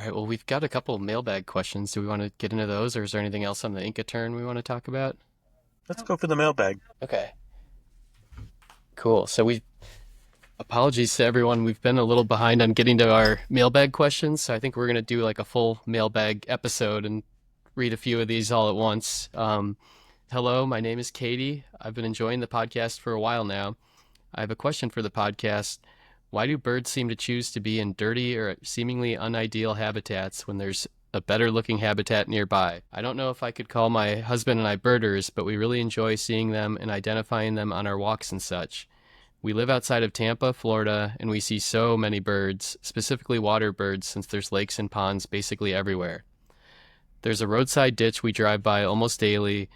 All right, well, we've got a couple of mailbag questions. Do we want to get into those, or is there anything else on the Inca turn we want to talk about? Let's go for the mailbag. Okay, cool. Apologies to everyone. We've been a little behind on getting to our mailbag questions, so I think we're going to do like a full mailbag episode and read a few of these all at once. Hello, my name is Katie. I've been enjoying the podcast for a while now. I have a question for the podcast. Why do birds seem to choose to be in dirty or seemingly unideal habitats when there's a better looking habitat nearby? I don't know if I could call my husband and I birders, but we really enjoy seeing them and identifying them on our walks and such. We live outside of Tampa, Florida, and we see so many birds, specifically water birds, since there's lakes and ponds basically everywhere. There's a roadside ditch we drive by almost daily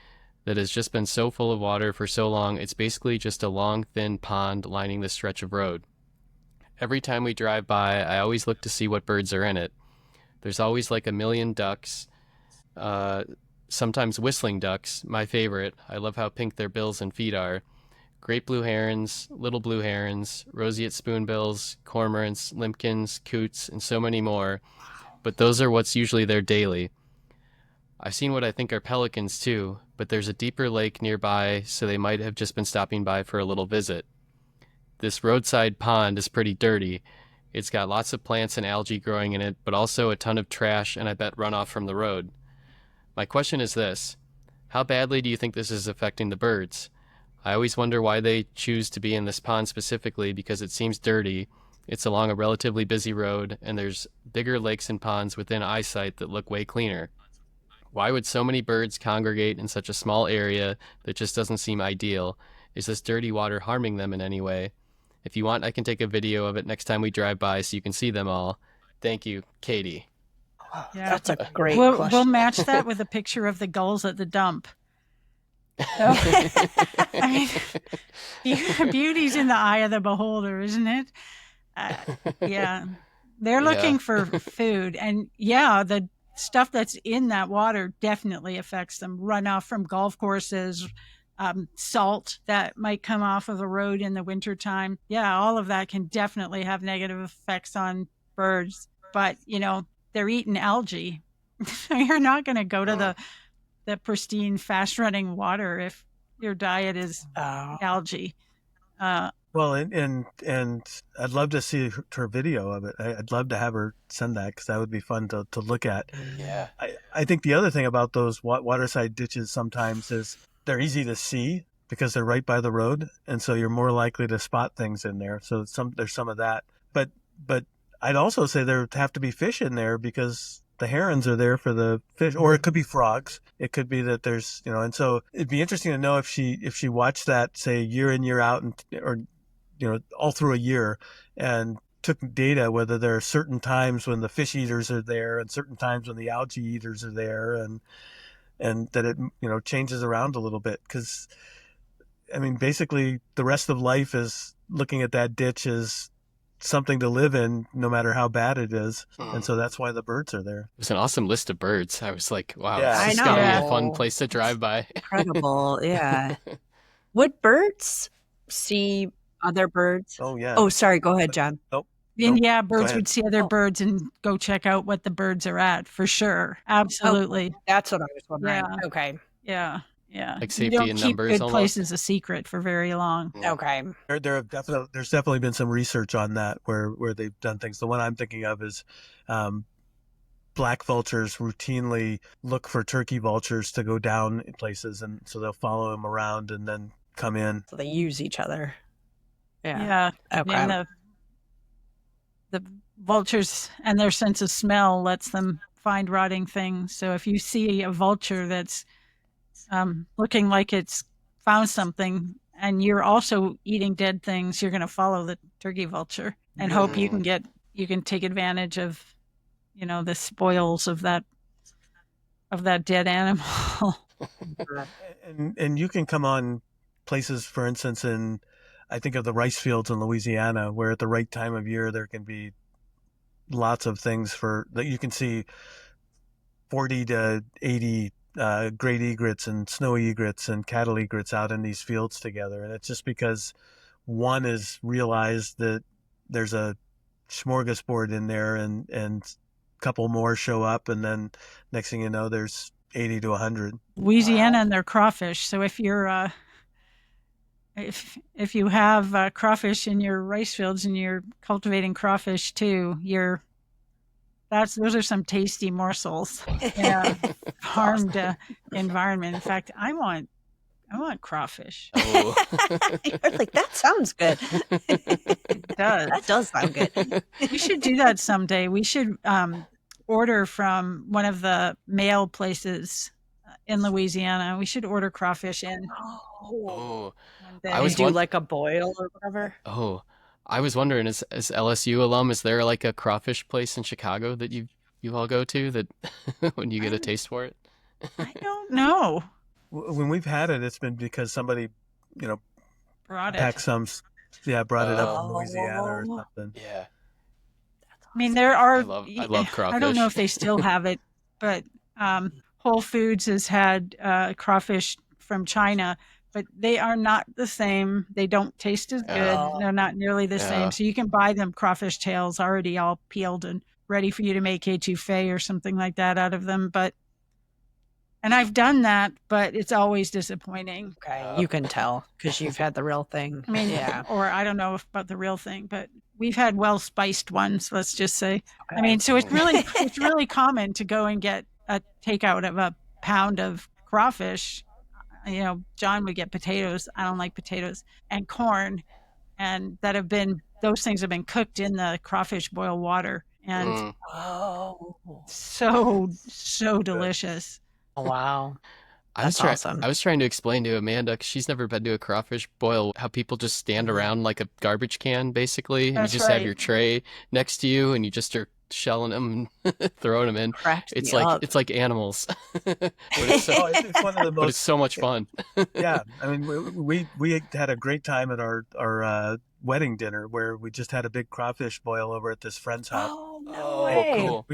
that has just been so full of water for so long, it's basically just a long, thin pond lining this stretch of road. Every time we drive by, I always look to see what birds are in it. There's always like a million ducks, uh, sometimes whistling ducks, my favorite. I love how pink their bills and feet are. Great blue herons, little blue herons, roseate spoonbills, cormorants, limpkins, coots, and so many more. But those are what's usually there daily. I've seen what I think are pelicans too, but there's a deeper lake nearby, so they might have just been stopping by for a little visit. This roadside pond is pretty dirty. It's got lots of plants and algae growing in it, but also a ton of trash and I bet runoff from the road. My question is this: how badly do you think this is affecting the birds? I always wonder why they choose to be in this pond specifically because it seems dirty. It's along a relatively busy road, and there's bigger lakes and ponds within eyesight that look way cleaner. Why would so many birds congregate in such a small area that just doesn't seem ideal? Is this dirty water harming them in any way? If you want, I can take a video of it next time we drive by so you can see them all. Thank you, Katie. Yeah. That's a great We'll question. match that with a picture of the gulls at the dump. I mean, beauty's in the eye of the beholder, isn't it? Uh, yeah. They're Yeah. looking for food. And yeah, the stuff that's in that water definitely affects them. Runoff from golf courses, salt that might come off of a road in the wintertime. Yeah, all of that can definitely have negative effects on birds. But, they're eating algae. You're not going to go to the pristine, fast running water if your diet is Oh. algae. Well, and I'd love to see her video of it. I'd love to have her send that because that would be fun to look at. Yeah. I think the other thing about those waterside ditches sometimes is they're easy to see because they're right by the road, and so you're more likely to spot things in there. So there's some of that. But I'd also say there have to be fish in there because the herons are there for the fish, or it could be frogs. It could be that there's, and so it'd be interesting to know if she watched that, say, year in, year out, or all through a year, and took data whether there are certain times when the fish eaters are there and certain times when the algae eaters are there, and that it changes around a little bit, because I mean basically the rest of life is looking at that ditch as something to live in no matter how bad it is, and so that's why the birds are there. It was an awesome list of birds. I was like, wow, Yeah. this is I going to be know. a fun place to drive by. Incredible. Yeah. Would birds see other birds? Oh yeah. Oh, sorry. Go ahead, John. Nope. And yeah, Go birds ahead. would see other Oh. birds and go check out what the birds are at for sure. Absolutely. That's what I was wondering. Yeah. Okay. Yeah. Yeah. Like You safety don't in keep numbers good almost. places a secret for very long. Okay. There's definitely been some research on that where they've done things. The one I'm thinking of is black vultures routinely look for turkey vultures to go down in places, and so they'll follow them around and then come in. So they use each other. Yeah. Yeah. Okay. And the vultures and their sense of smell lets them find rotting things. So if you see a vulture that's looking like it's found something and you're also eating dead things, you're going to follow the turkey vulture and hope you can take advantage of, the spoils of that dead animal. And you can come on places, for instance, I think of the rice fields in Louisiana, where at the right time of year there can be lots of things that you can see 40 to 80 great egrets and snowy egrets and cattle egrets out in these fields together. And it's just because one has realized that there's a smorgasbord in there and couple more show up, and then next thing you know, there's 80 to 100. Louisiana and their crawfish. So if you're if you have crawfish in your rice fields and you're cultivating crawfish too, those are some tasty morsels in a farmed environment. In fact, I want crawfish. Oh. You're like, that sounds good. It does. That does sound good. We should do that someday. We should order from one of the mail places in Louisiana. We should order crawfish in. Oh. One day. I was do like a boil or whatever. Oh, I was wondering, as LSU alum, is there like a crawfish place in Chicago that you all go to that when you get a taste for it? I don't know. When we've had it, it's been because somebody, Brought it. packed some, brought it up from Oh. Louisiana or something. Yeah. I mean, there are. I love crawfish. I don't know if they still have it, but Whole Foods has had crawfish from China, but they are not the same. They don't taste as good. Oh. They're not nearly the Yeah. same. So you can buy them crawfish tails already all peeled and ready for you to make etouffee or something like that out of them. And I've done that, but it's always disappointing. Okay, you can tell because you've had the real thing. I mean, yeah. or I don't know about the real thing, but we've had well-spiced ones, let's just say. I mean, so it's really common to go and get a takeout of a pound of crawfish. John would get potatoes. I don't like potatoes, and corn, and those things have been cooked in the crawfish boil water, and Oh, so delicious. wow. That's awesome. I was trying to explain to Amanda, because she's never been to a crawfish boil, how people just stand around like a garbage can, basically, and That's you just have right. your tray next to you, and you just are shelling them and throwing them in. Cracks It's me like up. it's like animals, but it's so, It's one of the but it's most. so much fun. Yeah, I mean, we had a great time at our wedding dinner where we just had a big crawfish boil over at this friend's house. Oh, no Oh, way. cool.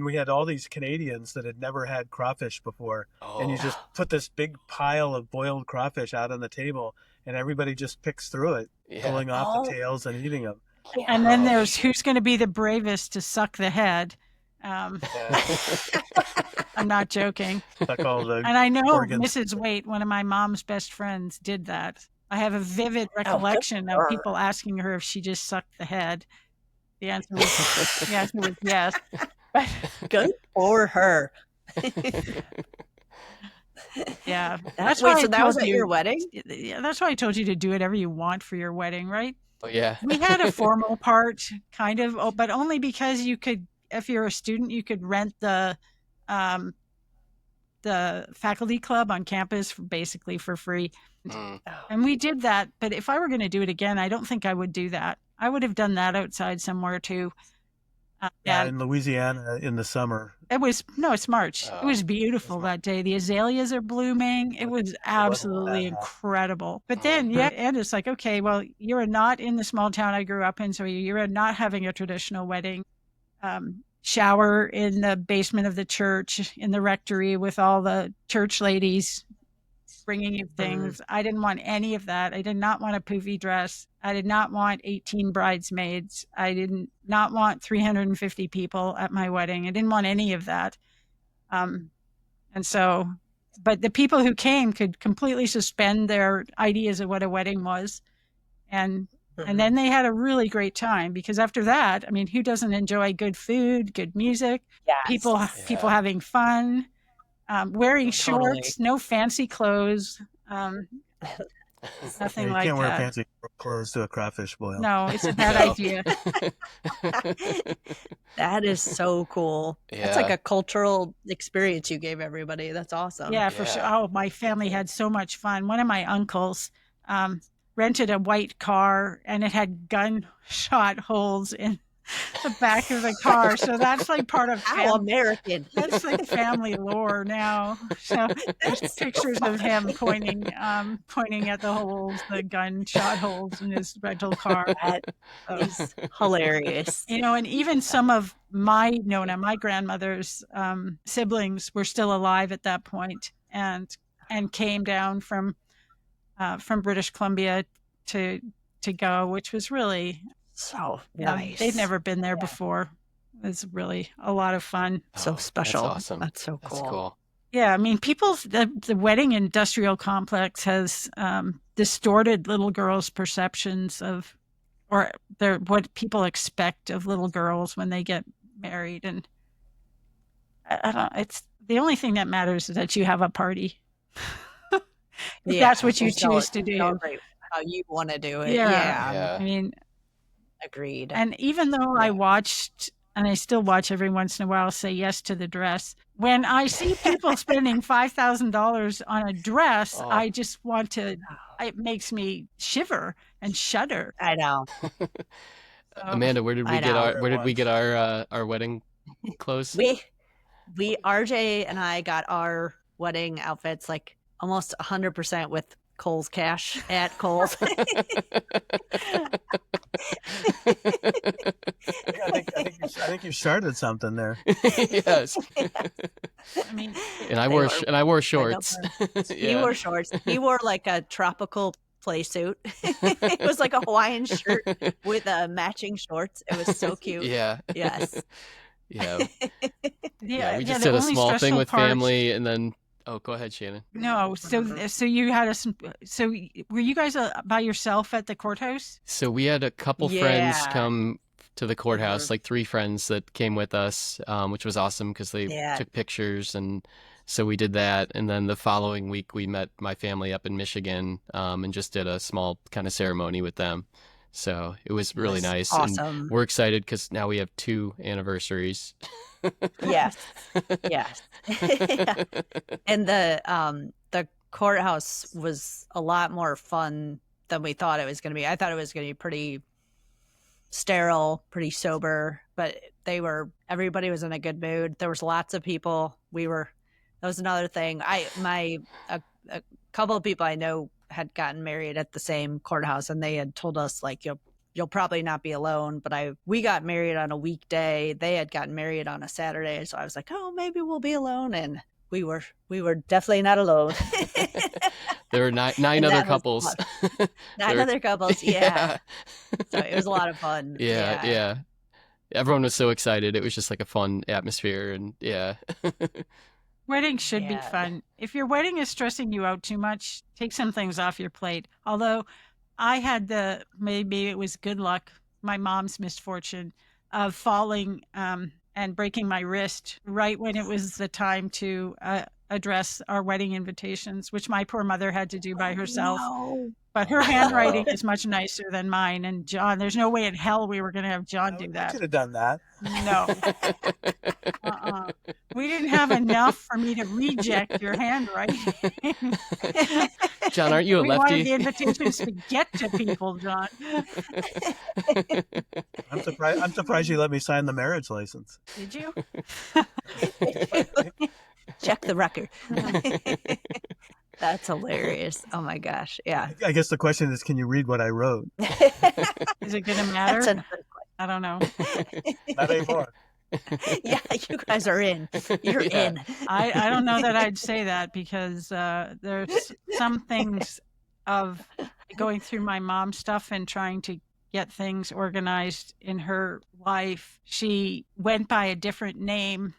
We had all these Canadians that had never had crawfish before, and you Oh. just put this big pile of boiled crawfish out on the table, and everybody just picks through it, Yeah. pulling off the Oh. tails and eating them. And then there's who's going to be the bravest to suck the head. I'm not joking. Suck all the And I know organs. Mrs. Waite, one of my mom's best friends, did that. I have a vivid recollection for of her. people asking her if she just sucked the head. The answer was yes. But Good for her. yeah, Wait, why I so that was told at you- your wedding? Yeah, that's why I told you to do whatever you want for your wedding, right? Oh, yeah. We had a formal part, kind of, but only because you could, if you're a student, you could rent the faculty club on campus basically for free. Mm. And we did that. But if I were going to do it again, I don't think I would do that. I would have done that outside somewhere too. Yeah, And in Louisiana in the summer. it's March. Oh, It was beautiful that day. The azaleas are blooming. It was absolutely that hot. incredible. But then, yeah, and it's like, okay, well, you're not in the small town I grew up in, so you're not having a traditional wedding. Shower in the basement of the church in the rectory with all the church ladies bringing you things. I didn't want any of that. I did not want a poofy dress. I did not want 18 bridesmaids. I did not want 350 people at my wedding. I didn't want any of that. And so, but the people who came could completely suspend their ideas of what a wedding was. And then they had a really great time, because after that, I mean, who doesn't enjoy good food, good music, Yes. people having fun, wearing Totally. shorts, no fancy clothes, nothing You like can't wear that. fancy clothes to a crawfish boil. No, it's a bad No. idea. That is so cool. That's like Yeah. a cultural experience you gave everybody. That's awesome. Yeah, for sure. Oh, my family had so much fun. One of my uncles rented a white car, and it had gunshot holes in the back of the car. So that's like part of How American. that's like family lore now. So there's pictures of him pointing at the holes, the gunshot holes in his rental car. That is hilarious. And even some of my grandmother's siblings were still alive at that point, and came down from British Columbia to go, which was really So you know, nice. they'd never been there before. It was really a lot of fun. So special. That's awesome. That's so That's cool. cool. Yeah, I mean, the wedding industrial complex has distorted little girls' perceptions of, or what people expect of little girls when they get married. And I don't, it's the only thing that matters is that you have a party. If that's what you choose to do. Celebrate how you want to do it. Yeah. Yeah. I mean, Agreed. and even though I Yeah. watched, and I still watch every once in a while, say yes to the dress, when I see people spending $5,000 on a dress, Oh. I just want to, it makes me shiver and shudder. I know. Amanda, where did I we know. get our wedding clothes? We RJ and I got our wedding outfits like almost 100% with Kohl's cash at Kohl's. I think you started something there. Yes. I mean, And I wore shorts. He wore shorts. He wore like a tropical play suit. It was like a Hawaiian shirt with matching shorts. It was so cute. Yeah. Yes. Yeah. yeah, We just the did a only small thing stressful with part- family, and then go ahead, Shannon. No, so you had so were you guys by yourself at the courthouse? So we had a couple friends come to the courthouse, like 3 friends that came with us, which was awesome because they took pictures, and so we did that. And then the following week, we met my family up in Michigan, and just did a small kind of ceremony with them. So it was really nice. Awesome. And we're excited because now we have 2 anniversaries. Yes. Yes. And the courthouse was a lot more fun than we thought it was going to be. I thought it was going to be pretty sterile, pretty sober, but everybody was in a good mood. There was lots of people. That was another thing. A couple of people I know had gotten married at the same courthouse, and they had told us like, you'll probably not be alone. But we got married on a weekday. They had gotten married on a Saturday. So I was like, oh, maybe we'll be alone. And we were definitely not alone. There were nine other couples. 9 other couples. Yeah. So it was a lot of fun. Yeah. Everyone was so excited. It was just like a fun atmosphere, and yeah. Weddings should be fun. If your wedding is stressing you out too much, take some things off your plate. Although I had maybe it was good luck, my mom's misfortune of falling and breaking my wrist right when it was the time to address our wedding invitations, which my poor mother had to do by herself. No. But her handwriting is much nicer than mine. And John, there's no way in hell we were going to have John do that. I could have done that. No. We didn't have enough for me to reject your handwriting. John, aren't you a we lefty? wanted the invitations to get to people, John. I'm surprised you let me sign the marriage license. Did you? Check the record. That's hilarious. Oh my gosh. Yeah. I guess the question is, can you read what I wrote? Is it going to matter? I don't know. Not anymore. Yeah, you guys are in. You're in. I don't know that I'd say that because there's some things of going through my mom's stuff and trying to get things organized in her life. She went by a different name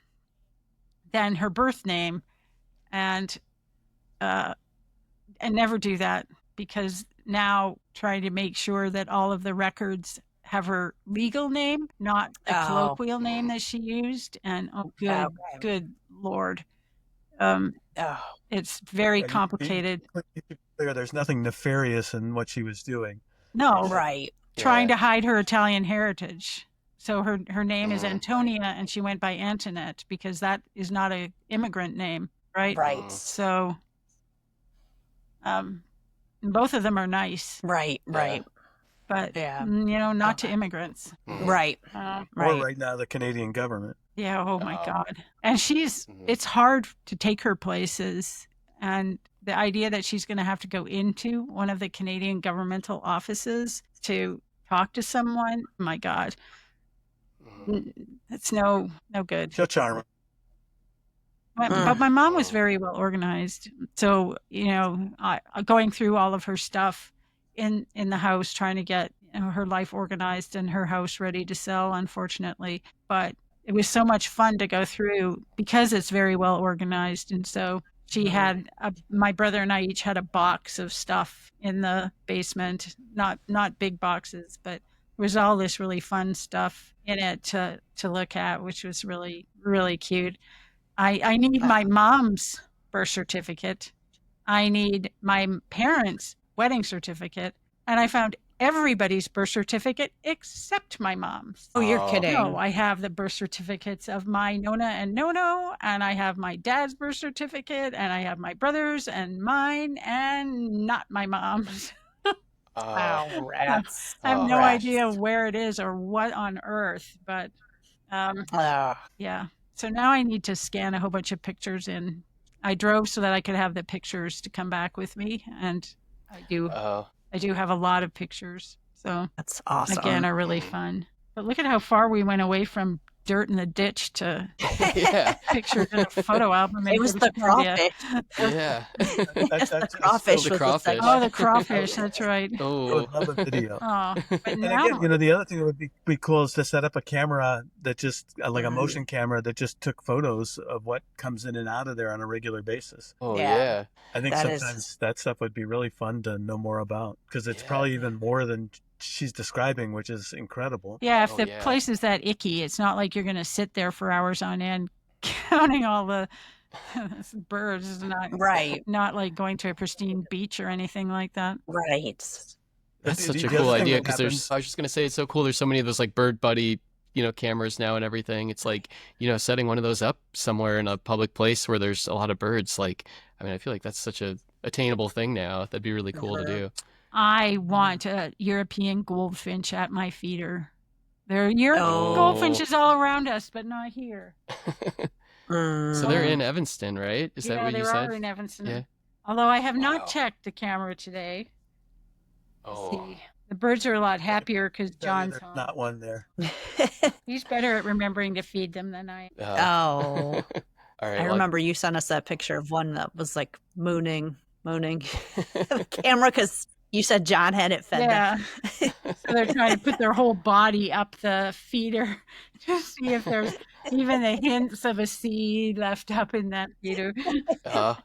than her birth name, and never do that, because now trying to make sure that all of the records have her legal name, not the colloquial name that she used. And good Lord. It's very complicated. There's nothing nefarious in what she was doing. No. Right. Trying to hide her Italian heritage. So her name is Antonia, and she went by Antoinette because that is not an immigrant name, right? Right. So both of them are nice. Right. But, not to immigrants. Right. Or right now, the Canadian government. Yeah, oh my God. And it's hard to take her places. And the idea that she's going to have to go into one of the Canadian governmental offices to talk to someone, my God, it's no good. She'll charm her. But my mom was very well organized. So, going through all of her stuff in the house, trying to get her life organized and her house ready to sell, unfortunately. But it was so much fun to go through because it's very well organized. And so she had my brother and I each had a box of stuff in the basement, not big boxes, but there was all this really fun stuff in it to look at, which was really, really cute. I need my mom's birth certificate. I need my parents' wedding certificate. And I found everybody's birth certificate except my mom's. Oh, you're Oh. kidding. No, I have the birth certificates of my Nona and Nono, and I have my dad's birth certificate, and I have my brother's and mine, and not my mom's. Wow, rats. I have Oh. no idea where it is or what on earth, but yeah. So now I need to scan a whole bunch of pictures in. I drove so that I could have the pictures to come back with me, and I do have a lot of pictures. So That's awesome. again, are really fun. But look at how far we went away from dirt in the ditch to Yeah. pictures in a photo album. It was the crawfish. Yeah. The crawfish The was crawfish. the Oh, the crawfish. That's right. I Oh. would love a video. Oh, but And now again, the other thing that would be cool is to set up a camera that just, like a motion camera that just took photos of what comes in and out of there on a regular basis. Oh Yeah. yeah. I think That is- sometimes that stuff would be really fun to know more about because it's Yeah. probably even more than she's describing, which is incredible. yeah, if Oh, the yeah. place is that icky, it's not like you're going to sit there for hours on end counting all the birds. It's not like going to a pristine beach or anything like that. Right. That's such a The cool other thing idea that because happens- I was just gonna say it's so cool. There's so many of those like bird buddy, cameras now and everything. It's like, setting one of those up somewhere in a public place where there's a lot of birds. Like, I mean, I feel like that's such a attainable thing now. That'd be really cool to do. I want a European goldfinch at my feeder. There are Oh. goldfinches all around us, but not here. So they're in Evanston, right? Is that what you there said? are in Evanston. Yeah. Although I have Wow. not checked the camera today. Oh. See, the birds are a lot happier because John's There's home. not one there. He's better at remembering to feed them than I am. Oh. All right. I remember you sent us that picture of one that was like mooning the camera because you said John had it fed Yeah. them. So they're trying to put their whole body up the feeder to see if there's even the hints of a seed left up in that feeder. All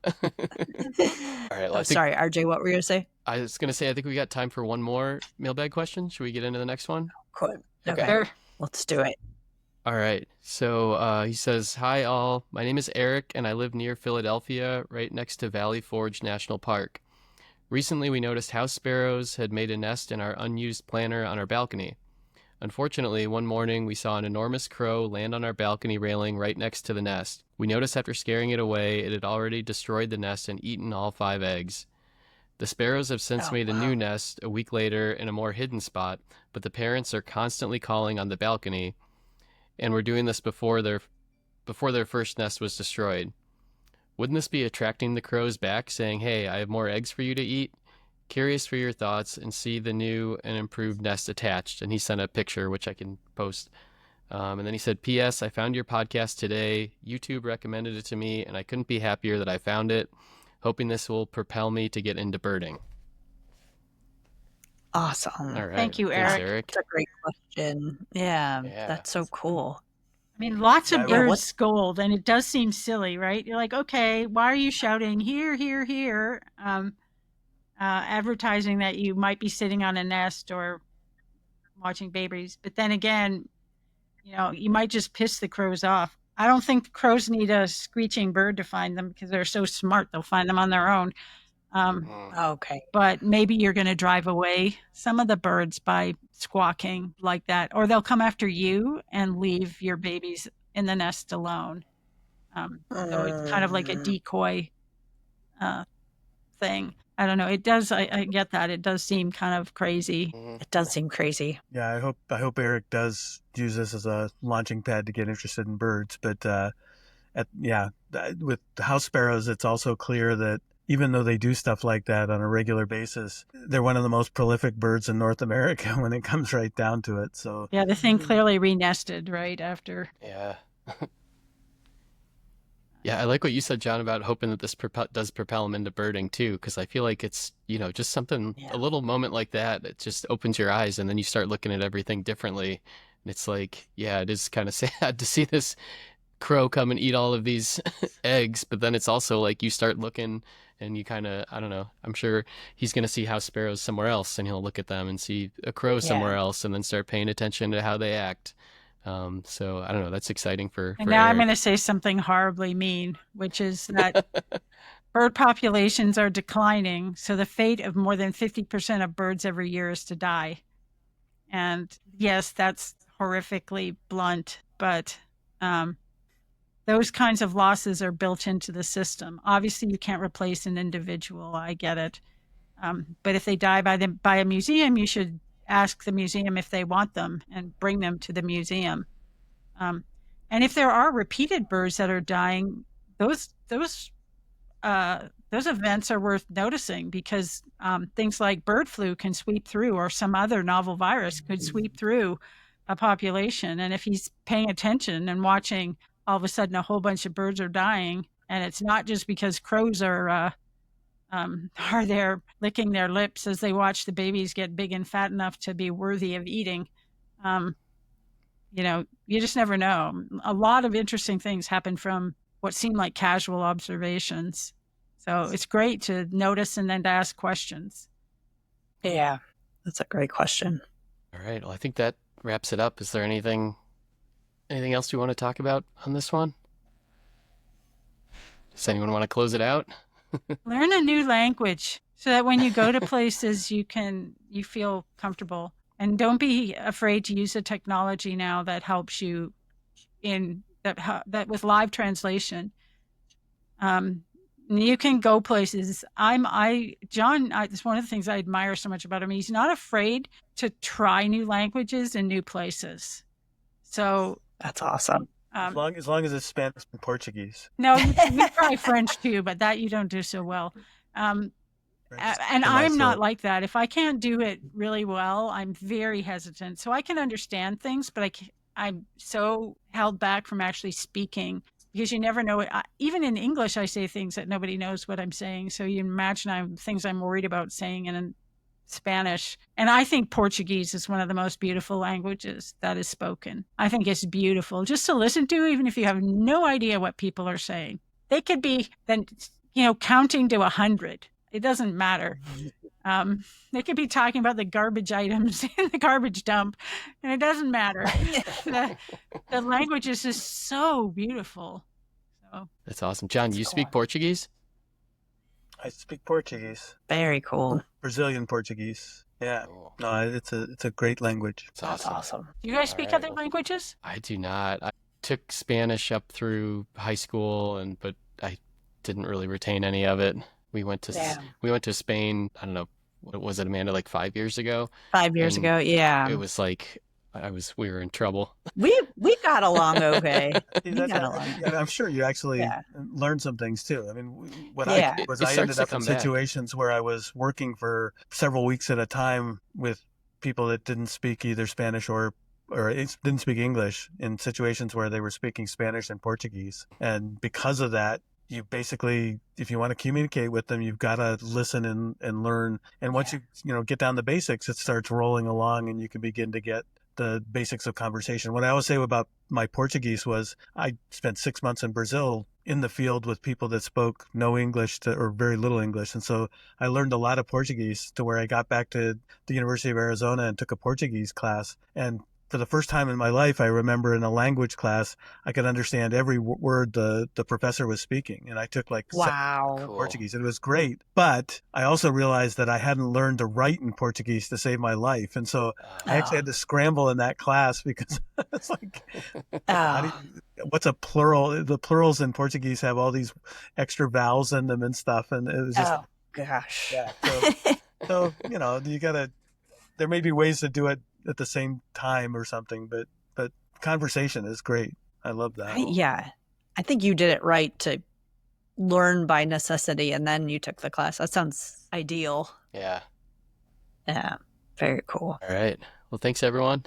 right. Well, Oh, sorry, RJ, what were you going to say? I was gonna say I think we got time for one more mailbag question. Should we get into the next one? Good. Okay. There- Let's do it. All right. So he says, "Hi all. My name is Eric, and I live near Philadelphia, right next to Valley Forge National Park. Recently, we noticed house sparrows had made a nest in our unused planter on our balcony. Unfortunately, one morning we saw an enormous crow land on our balcony railing right next to the nest. We noticed after scaring it away, it had already destroyed the nest and eaten all 5 eggs. The sparrows have since Oh, made a wow. new nest a week later in a more hidden spot, but the parents are constantly calling on the balcony, and were doing this before their first nest was destroyed. Wouldn't this be attracting the crows back, saying, 'Hey, I have more eggs for you to eat'? Curious for your thoughts, and see the new and improved nest attached." And he sent a picture, which I can post. And then he said, "P.S. I found your podcast today. YouTube recommended it to me, and I couldn't be happier that I found it. Hoping this will propel me to get into birding." Awesome. All right. Thank you, Thanks, Eric. That's a great question. Yeah, Yeah. that's so cool. I mean, lots of Yeah, birds what- scold, and it does seem silly, right? You're like, okay, why are you shouting here, here, here? Advertising that you might be sitting on a nest or watching babies. But then again, you might just piss the crows off. I don't think crows need a screeching bird to find them because they're so smart. They'll find them on their own. Okay. But maybe you're going to drive away some of the birds by squawking like that, or they'll come after you and leave your babies in the nest alone. So it's kind of like a decoy thing. I don't know. It does. I get that. It does seem kind of crazy. It does seem crazy. Yeah, I hope Eric does use this as a launching pad to get interested in birds. But with house sparrows, it's also clear that even though they do stuff like that on a regular basis, they're one of the most prolific birds in North America when it comes right down to it. So Yeah, the thing clearly re-nested right after. Yeah. Yeah, I like what you said, John, about hoping that this does propel him into birding too, because I feel like it's, just something, Yeah. a little moment like that, it just opens your eyes and then you start looking at everything differently. And it's like, yeah, it is kind of sad to see this crow come and eat all of these eggs, but then it's also like you start looking and you kind of, I don't know, I'm sure he's going to see house sparrows somewhere else and he'll look at them and see a crow somewhere Yeah. else and then start paying attention to how they act. So I don't know, that's exciting And for now I'm going Eric. to say something horribly mean, which is that bird populations are declining. So the fate of more than 50% of birds every year is to die. And yes, that's horrifically blunt, but those kinds of losses are built into the system. Obviously, you can't replace an individual. I get it. But if they die by a museum, you should ask the museum if they want them and bring them to the museum. Um, and if there are repeated birds that are dying, those events are worth noticing because things like bird flu can sweep through, or some other novel virus could sweep through a population. And if he's paying attention and watching, all of a sudden a whole bunch of birds are dying, and it's not just because crows are there licking their lips as they watch the babies get big and fat enough to be worthy of eating. Um, you just never know. A lot of interesting things happen from what seem like casual observations. So it's great to notice and then to ask questions. Yeah, that's a great question. All right. Well, I think that wraps it up. Is there anything else you want to talk about on this one? Does anyone want to close it out? Learn a new language so that when you go to places you feel comfortable, and don't be afraid to use the technology now that helps you in that with live translation. You can go places. John, it's one of the things I admire so much about him. He's not afraid to try new languages and new places. So That's awesome. As long as it's Spanish and Portuguese. No, you try French too, but that you don't do so well. And I'm not like that. If I can't do it really well, I'm very hesitant. So I can understand things, but I'm so held back from actually speaking because you never know. Even in English, I say things that nobody knows what I'm saying. So you imagine things I'm worried about saying in Spanish. And I think Portuguese is one of the most beautiful languages that is spoken. I think it's beautiful just to listen to, even if you have no idea what people are saying. They could be then, counting to 100. It doesn't matter. They could be talking about the garbage items in the garbage dump, and it doesn't matter. The language is just so beautiful. So That's awesome. John, you speak Portuguese? I speak Portuguese. Very cool. Brazilian Portuguese. Yeah. Cool. No, it's a great language. That's awesome. Do you guys speak other languages? I do not. I took Spanish up through high school, but I didn't really retain any of it. We went to Spain. I don't know, what was it, Amanda? Like 5 years ago. 5 years And ago, yeah. It was like we were in trouble. We got along okay. I'm sure you actually learned some things too. I mean, I ended up in situations where I was working for several weeks at a time with people that didn't speak either Spanish or didn't speak English, in situations where they were speaking Spanish and Portuguese. And because of that, you basically, if you want to communicate with them, you've got to listen and learn. And once you get down the basics, it starts rolling along and you can begin to get the basics of conversation. What I always say about my Portuguese was I spent 6 months in Brazil in the field with people that spoke no English or very little English. And so I learned a lot of Portuguese to where I got back to the University of Arizona and took a Portuguese class. And for the first time in my life, I remember in a language class, I could understand every word the professor was speaking. And I took Portuguese. It was great. But I also realized that I hadn't learned to write in Portuguese to save my life. And so I actually had to scramble in that class because it's like, what's a plural? The plurals in Portuguese have all these extra vowels in them and stuff. And it was just, oh, gosh. Yeah. So you gotta, there may be ways to do it at the same time or something, but conversation is great. I love that. I think you did it right to learn by necessity and then you took the class. That sounds ideal. Yeah. Yeah. Very cool. All right. Well, thanks everyone.